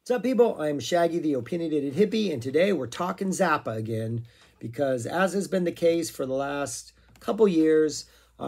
What's up, people? I'm Shaggy, the Opinionated Hippie, and today we're talking Zappa again because, as has been the case for the last couple years,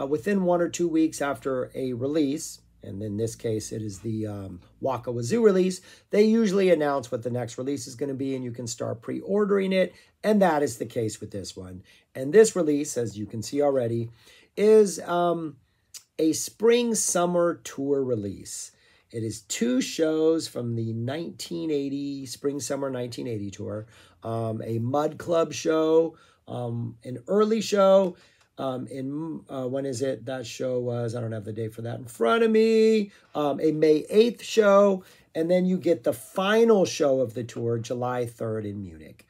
within 1 or 2 weeks after a release, and in this case it is the Waka Wazoo release, they usually announce what the next release is going to be and you can start pre-ordering it, and that is the case with this one. And this release, as you can see already, is a spring-summer tour release. It is 2 shows from the 1980, Spring-Summer 1980 tour. A Mud Club show, an early show. When is it? That show was, I don't have the date for that in front of me. A May 8th show. And then you get the final show of the tour, July 3rd in Munich.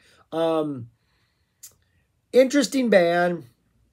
Interesting band.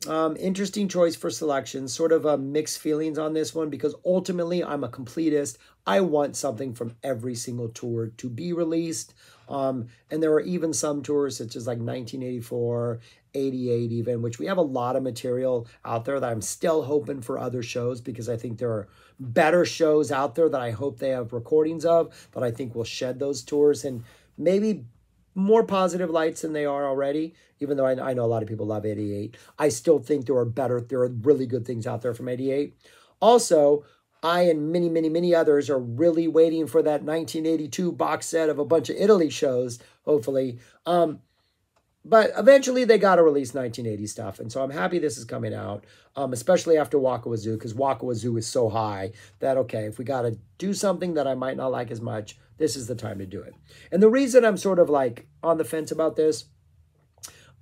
Interesting choice for selection. Sort of mixed feelings on this one because ultimately I'm a completist. I want something from every single tour to be released. And there are even some tours such as like 1984, 88 even, which we have a lot of material out there that I'm still hoping for other shows because I think there are better shows out there that I hope they have recordings of that I think will shed those tours and maybe more positive lights than they are already, even though I know a lot of people love 88. I still think there are really good things out there from 88. Also, I and many others are really waiting for that 1982 box set of a bunch of Italy shows, hopefully. But eventually they got to release 1980 stuff. And so I'm happy this is coming out, especially after Waka Wazoo, because Waka Wazoo is so high that, okay, if we got to do something that I might not like as much, this is the time to do it. And the reason I'm sort of like on the fence about this,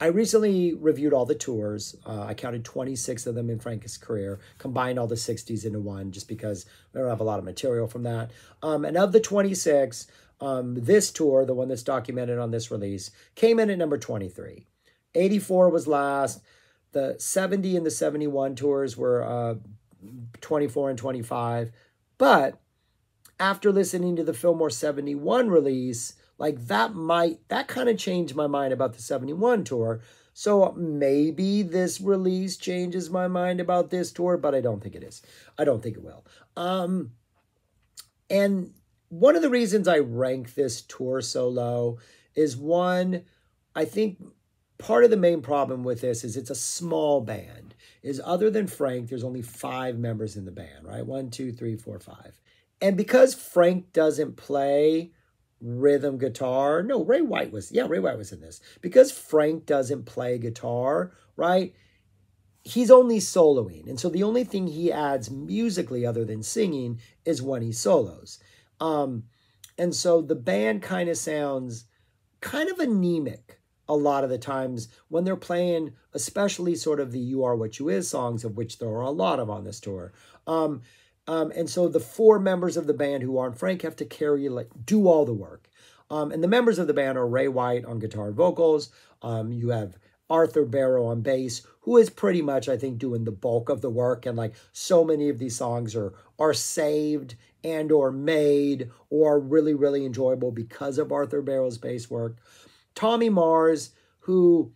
I recently reviewed all the tours. I counted 26 of them in Frank's career, combined all the 60s into one just because we don't have a lot of material from that. And of the 26, this tour, the one that's documented on this release, came in at number 23. 84 was last. The 70 and the 71 tours were 24 and 25. But after listening to the Fillmore 71 release, like that kind of changed my mind about the 71 tour. So maybe this release changes my mind about this tour, but I don't think it is. I don't think it will. And one of the reasons I rank this tour so low is one, I think part of the main problem with this is it's a small band. Is other than Frank, there's only 5 members in the band, right? 1, 2, 3, 4, 5. And because Frank doesn't play rhythm guitar, no, Ray White was in this. Because Frank doesn't play guitar, right? He's only soloing. And so the only thing he adds musically other than singing is when he solos. And so the band kind of sounds kind of anemic a lot of the times when they're playing, especially sort of the You Are What You Is songs, of which there are a lot of on this tour. And so the 4 members of the band who aren't Frank have to do all the work. And the members of the band are Ray White on guitar and vocals. You have Arthur Barrow on bass, who is pretty much, I think, doing the bulk of the work. And like so many of these songs are saved and or made or really enjoyable because of Arthur Barrow's bass work. Tommy Mars, who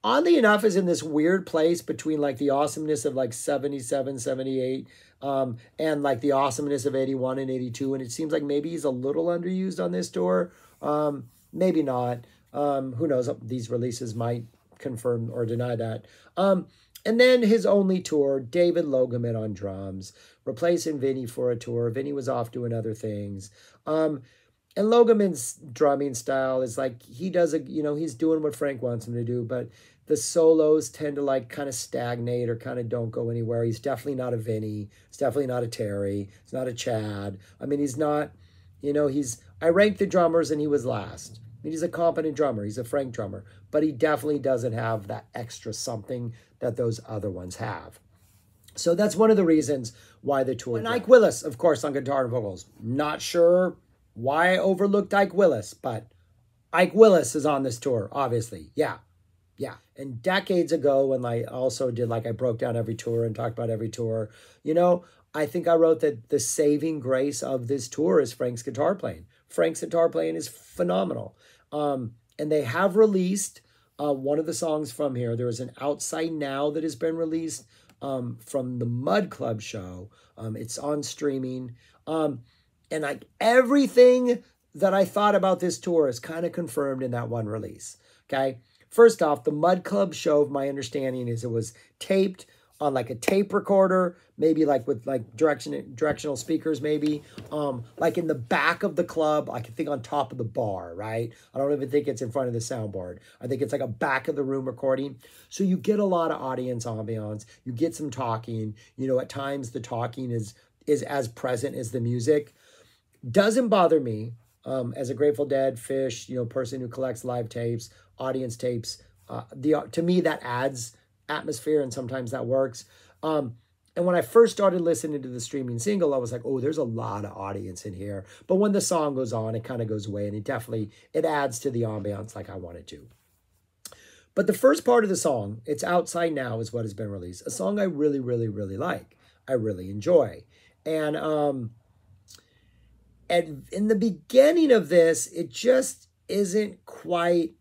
oddly enough is in this weird place between like the awesomeness of like 77, 78, and like the awesomeness of 81 and 82. And it seems like maybe he's a little underused on this tour. Maybe not. Who knows? These releases might confirm or deny that. And then his only tour, David Logaman on drums, replacing Vinny for a tour. Vinny was off doing other things. And Logaman's drumming style is like, he does he's doing what Frank wants him to do, but the solos tend to like kind of stagnate or kind of don't go anywhere. He's definitely not a Vinny. He's definitely not a Terry. He's not a Chad. I mean, he's not, I ranked the drummers and he was last. I mean, he's a competent drummer. He's a Frank drummer, but he definitely doesn't have that extra something that those other ones have. So that's one of the reasons why the tour. And Ike Willis, of course, on guitar and vocals. Not sure why I overlooked Ike Willis, but Ike Willis is on this tour, obviously. Yeah. And decades ago, when I also did, like, I broke down every tour and talked about every tour, I think I wrote that the saving grace of this tour is Frank's guitar playing. Frank's guitar playing is phenomenal. And they have released one of the songs from here. There is an Outside Now that has been released from the Mud Club show. It's on streaming. And like everything that I thought about this tour is kind of confirmed in that one release. Okay. First off, the Mud Club show, my understanding is it was taped on like a tape recorder, maybe like with like directional speakers, maybe like in the back of the club. I can think on top of the bar, right? I don't even think it's in front of the soundboard. I think it's like a back of the room recording. So you get a lot of audience ambiance. You get some talking. You know, at times the talking is as present as the music. Doesn't bother me as a Grateful Dead, Fish, you know, person who collects live tapes, audience tapes. To me that adds atmosphere, and sometimes that works. And when I first started listening to the streaming single, I was like, oh, there's a lot of audience in here. But when the song goes on, it kind of goes away, and it adds to the ambiance like I wanted to. But the first part of the song, It's Outside Now, is what has been released. A song I really, really, really like. I really enjoy. And in the beginning of this, it just isn't quite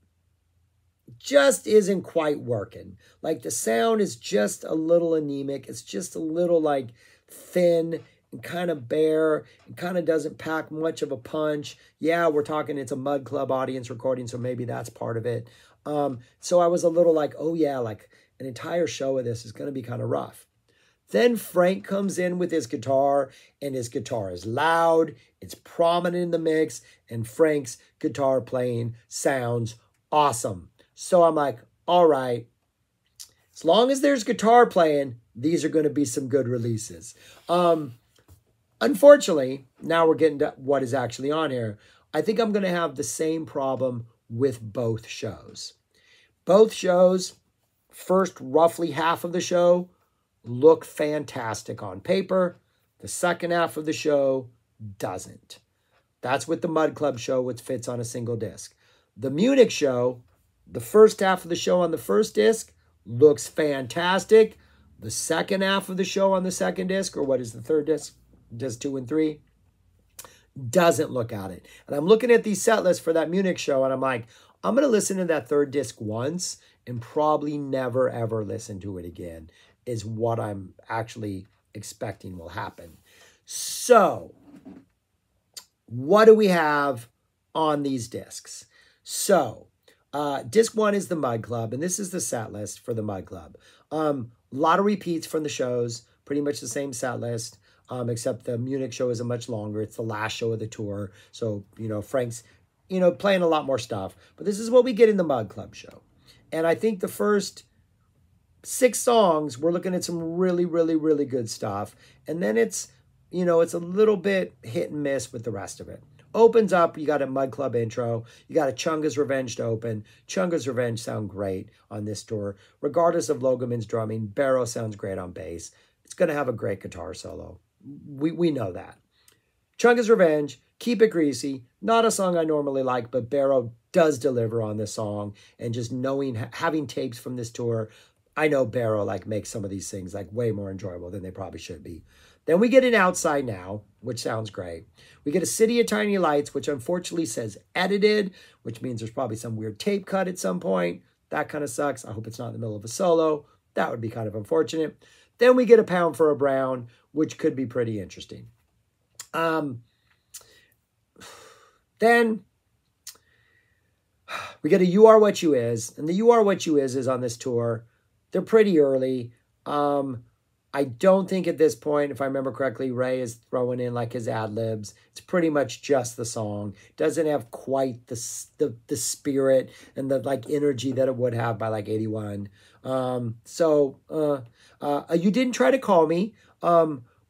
working. Like the sound is just a little anemic. It's just a little like thin and kind of bare and kind of doesn't pack much of a punch. Yeah, we're talking it's a Mud Club audience recording, so maybe that's part of it. So I was a little like, oh yeah, like an entire show of this is going to be kind of rough. Then Frank comes in with his guitar, and his guitar is loud, it's prominent in the mix, and Frank's guitar playing sounds awesome. So I'm like, all right, as long as there's guitar playing, these are going to be some good releases. Unfortunately, now we're getting to what is actually on here. I think I'm going to have the same problem with both shows. Both shows, first roughly half of the show, look fantastic on paper. The second half of the show doesn't. That's with the Mud Club show, which fits on a single disc. The Munich show, the first half of the show on the first disc looks fantastic. The second half of the show on the second disc, or what is the third disc, disc 2 and 3, doesn't look at it. And I'm looking at these set lists for that Munich show, and I'm like, I'm going to listen to that third disc once and probably never, ever listen to it again, is what I'm actually expecting will happen. So, what do we have on these discs? So, disc 1 is the Mud Club, and this is the set list for the Mud Club. A lot of repeats from the shows, pretty much the same set list, except the Munich show is a much longer. It's the last show of the tour, so, you know, Frank's, you know, playing a lot more stuff. But this is what we get in the Mud Club show. And I think the first 6 songs, we're looking at some really, really, really good stuff. And then it's, you know, it's a little bit hit and miss with the rest of it. Opens up, you got a Mud Club intro. You got a Chunga's Revenge to open. Chunga's Revenge sound great on this tour. Regardless of Logoman's drumming, Barrow sounds great on bass. It's going to have a great guitar solo. We know that. Chunga's Revenge, Keep It Greasy. Not a song I normally like, but Barrow does deliver on this song. And just knowing, having tapes from this tour, I know Barrow like makes some of these things like way more enjoyable than they probably should be. Then we get an Outside Now, which sounds great. We get a City of Tiny Lights, which unfortunately says edited, which means there's probably some weird tape cut at some point. That kind of sucks. I hope it's not in the middle of a solo. That would be kind of unfortunate. Then we get a Pound for a Brown, which could be pretty interesting. Then we get a You Are What You Is, and the You Are What You Is on this tour. They're pretty early. I don't think at this point, if I remember correctly, Ray is throwing in like his ad-libs. It's pretty much just the song. Doesn't have quite the spirit and the like energy that it would have by like 81. You Didn't Try to Call Me,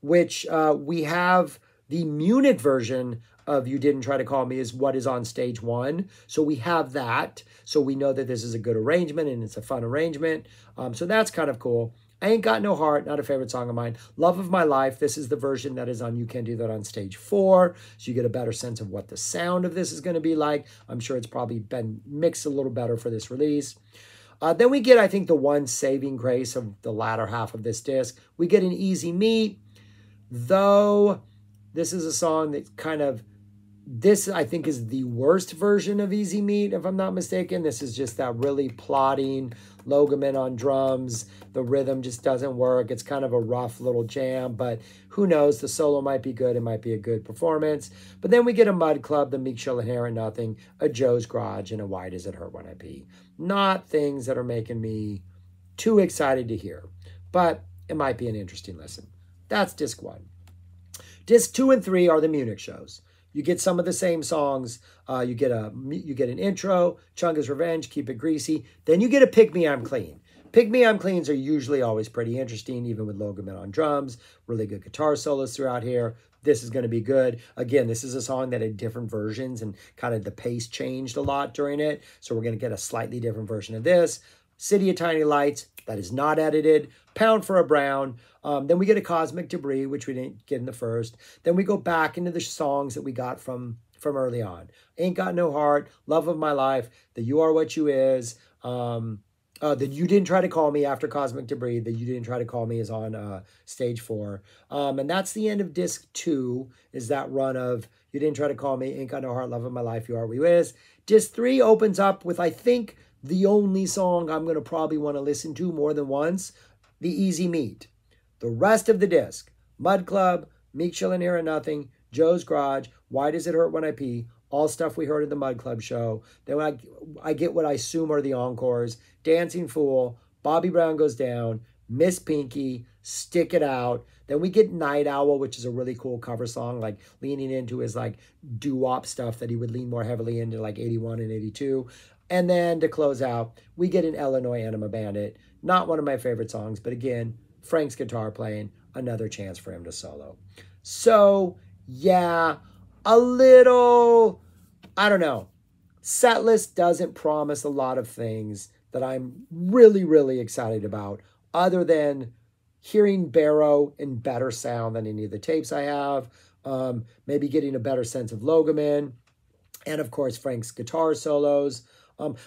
which we have the Munich version of You Didn't Try to Call Me is what is on stage 1. So we have that. So we know that this is a good arrangement and it's a fun arrangement. So that's kind of cool. I Ain't Got No Heart, not a favorite song of mine. Love of My Life, this is the version that is on You Can't Do That on stage 4. So you get a better sense of what the sound of this is going to be like. I'm sure it's probably been mixed a little better for this release. Then we get, I think, the one saving grace of the latter half of this disc. We get an Easy Meet, though this is a song that kind of This, I think, is the worst version of Easy Meat, if I'm not mistaken. This is just that really plodding Logoman on drums. The rhythm just doesn't work. It's kind of a rough little jam, but who knows? The solo might be good. It might be a good performance. But then we get a Mud Club, the Meek Chill and Hair and Nothing, a Joe's Garage, and a Why Does It Hurt When I Pee. Not things that are making me too excited to hear, but it might be an interesting listen. That's disc 1. Disc 2 and 3 are the Munich shows. You get some of the same songs. You get an intro, Chunga's Revenge, Keep It Greasy. Then you get a Pick Me, I'm Clean. Pick Me, I'm Cleans are usually always pretty interesting, even with Logoman on drums. Really good guitar solos throughout here. This is going to be good. Again, this is a song that had different versions and kind of the pace changed a lot during it. So we're going to get a slightly different version of this. City of Tiny Lights, that is not edited. Pound for a Brown. Then we get a Cosmic Debris, which we didn't get in the first. Then we go back into the songs that we got from early on. Ain't Got No Heart, Love of My Life, The You Are What You Is, the You Didn't Try to Call Me after Cosmic Debris. The You Didn't Try to Call Me is on stage 4. And that's the end of disc 2, is that run of You Didn't Try to Call Me, Ain't Got No Heart, Love of My Life, You Are What You Is. Disc 3 opens up with, I think, the only song I'm going to probably want to listen to more than once, the Easy Meat. The rest of the disc, Mud Club, Meek Chill and Hair and Nothing, Joe's Garage, Why Does It Hurt When I Pee, all stuff we heard at the Mud Club show. Then I get what I assume are the encores, Dancing Fool, Bobby Brown Goes Down, Miss Pinky, Stick It Out. Then we get Night Owl, which is a really cool cover song, like leaning into his like doo-wop stuff that he would lean more heavily into like 81 and 82. And then to close out, we get an Illinois Enema Bandit. Not one of my favorite songs, but again, Frank's guitar playing, another chance for him to solo. So, yeah, a little, I don't know. Setlist doesn't promise a lot of things that I'm really, really excited about, other than hearing Barrow in better sound than any of the tapes I have, maybe getting a better sense of Logoman, and of course, Frank's guitar solos.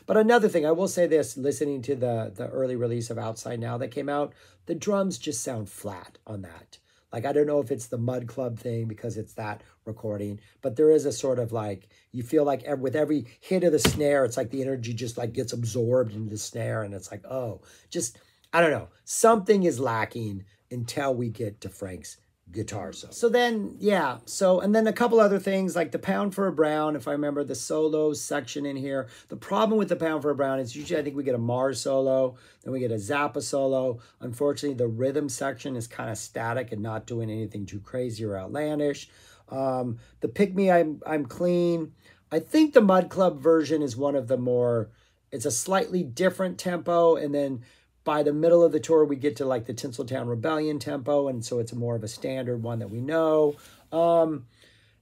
But another thing, I will say this, listening to the early release of Outside Now that came out, the drums just sound flat on that. Like, I don't know if it's the Mud Club thing because it's that recording, but there is a sort of like, you feel like with every hit of the snare, it's like the energy just like gets absorbed into the snare, and it's like, oh, just, I don't know. Something is lacking until we get to Frank's guitar solo. So then, yeah. So, and then a couple other things like the Pound for a Brown, if I remember the solo section in here. The problem with the Pound for a Brown is usually I think we get a Mars solo, then we get a Zappa solo. Unfortunately, the rhythm section is kind of static and not doing anything too crazy or outlandish. The Pick Me, I'm Clean. I think the Mud Club version is one of the more, it's a slightly different tempo, and then by the middle of the tour, we get to like the Tinseltown Rebellion tempo, and so it's more of a standard one that we know.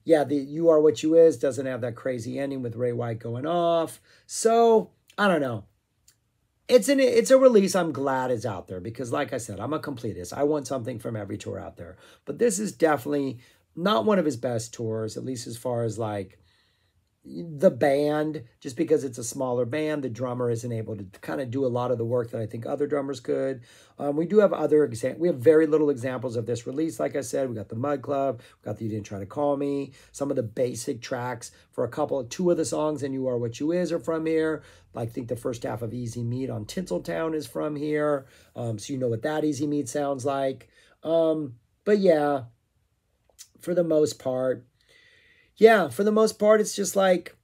Yeah, the You Are What You Is doesn't have that crazy ending with Ray White going off. So, I don't know. It's a release I'm glad is out there because, like I said, I'm a completist. I want something from every tour out there. But this is definitely not one of his best tours, at least as far as like the band, just because it's a smaller band, the drummer isn't able to kind of do a lot of the work that I think other drummers could. We do have other examples. We have very little examples of this release. Like I said, we got the Mud Club, we got the You Didn't Try to Call Me, some of the basic tracks for two of the songs, and You Are What You Is are from here. I think the first half of Easy Meat on Tinseltown is from here. So you know what that Easy Meat sounds like. But yeah, for the most part, it's just like,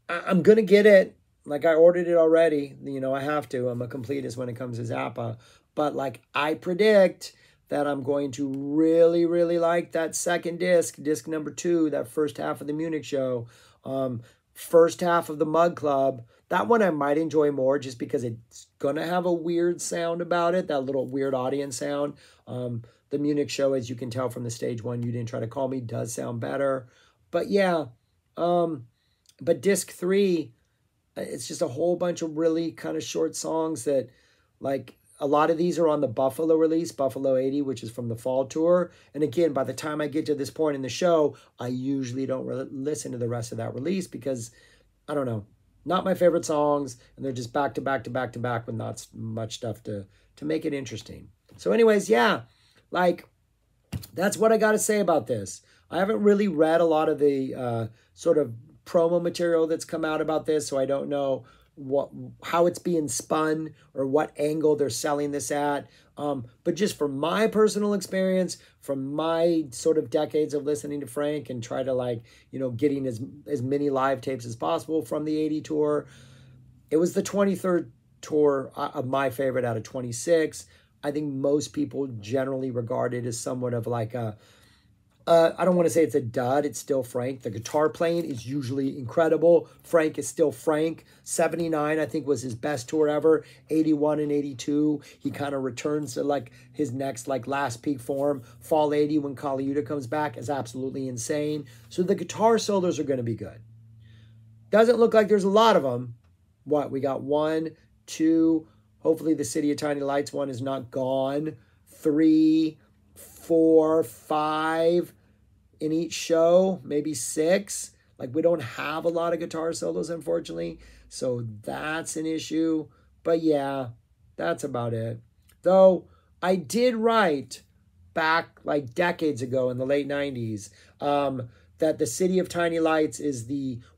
I'm going to get it. Like, I ordered it already. You know, I have to. I'm a completist when it comes to Zappa. But, like, I predict that I'm going to really, really like that second disc number 2, that first half of the Munich show, first half of the Mud Club. That one I might enjoy more just because it's going to have a weird sound about it, that little weird audience sound. The Munich show, as you can tell from the stage 1, You Didn't Try to Call Me, does sound better. But yeah, but disc 3, it's just a whole bunch of really kind of short songs that, like, a lot of these are on the Buffalo release, Buffalo 80, which is from the fall tour. And again, by the time I get to this point in the show, I usually don't really listen to the rest of that release because, I don't know, not my favorite songs, and they're just back to back to back to back with not much stuff to make it interesting. So anyways, yeah. Like, that's what I got to say about this. I haven't really read a lot of the sort of promo material that's come out about this, so I don't know how it's being spun or what angle they're selling this at. But just from my personal experience, from my sort of decades of listening to Frank and try to like, getting as many live tapes as possible from the 80 tour, it was the 23rd tour of my favorite out of 26. I think most people generally regard it as somewhat of like I don't want to say it's a dud. It's still Frank. The guitar playing is usually incredible. Frank is still Frank. 79, I think, was his best tour ever. 81 and 82, he kind of returns to like his next like last peak form. Fall 80 when Kali Yuta comes back is absolutely insane. So the guitar solos are going to be good. Doesn't look like there's a lot of them. What? We got 1, 2. Hopefully the City of Tiny Lights one is not gone. 3, 4, 5 in each show, maybe 6. Like, we don't have a lot of guitar solos, unfortunately, so that's an issue. But yeah, that's about it. Though I did write back like decades ago in the late 90s that the City of Tiny Lights is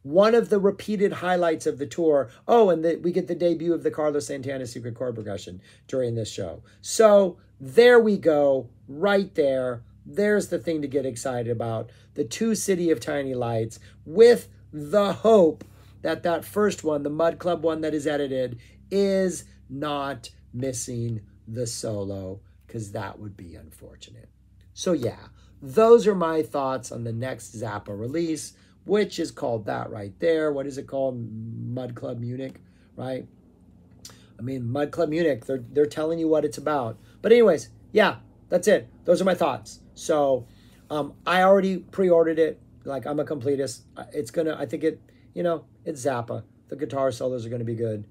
one of the repeated highlights of the tour. Oh, and we get the debut of the Carlos Santana secret chord progression during this show. So there we go, right there. There's the thing to get excited about. The 2 City of Tiny Lights, with the hope that that first one, the Mud Club one that is edited, is not missing the solo, because that would be unfortunate. So yeah, those are my thoughts on the next Zappa release, which is called that right there. What is it called? Mud Club Munich, right? I mean, Mud Club Munich, they're telling you what it's about. But anyways, yeah, that's it. Those are my thoughts. So I already pre-ordered it. Like, I'm a completist. I think it's Zappa. The guitar solos are going to be good.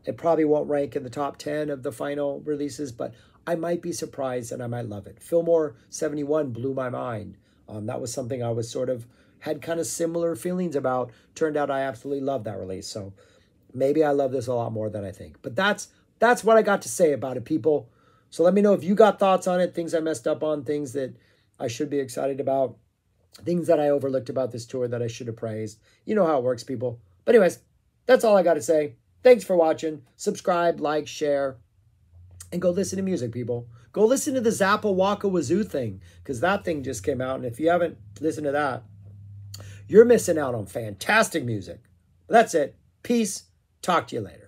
It probably won't rank in the top 10 of the final releases, but I might be surprised and I might love it. Fillmore 71 blew my mind. That was something I was sort of had kind of similar feelings about. Turned out I absolutely loved that release. So maybe I love this a lot more than I think. But that's what I got to say about it, people. So let me know if you got thoughts on it, things I messed up on, things that I should be excited about, things that I overlooked about this tour that I should have praised. You know how it works, people. But anyways, that's all I got to say. Thanks for watching. Subscribe, like, share, and go listen to music, people. Go listen to the Zappa Waka Wazoo thing, because that thing just came out, and if you haven't listened to that, you're missing out on fantastic music. But that's it. Peace. Talk to you later.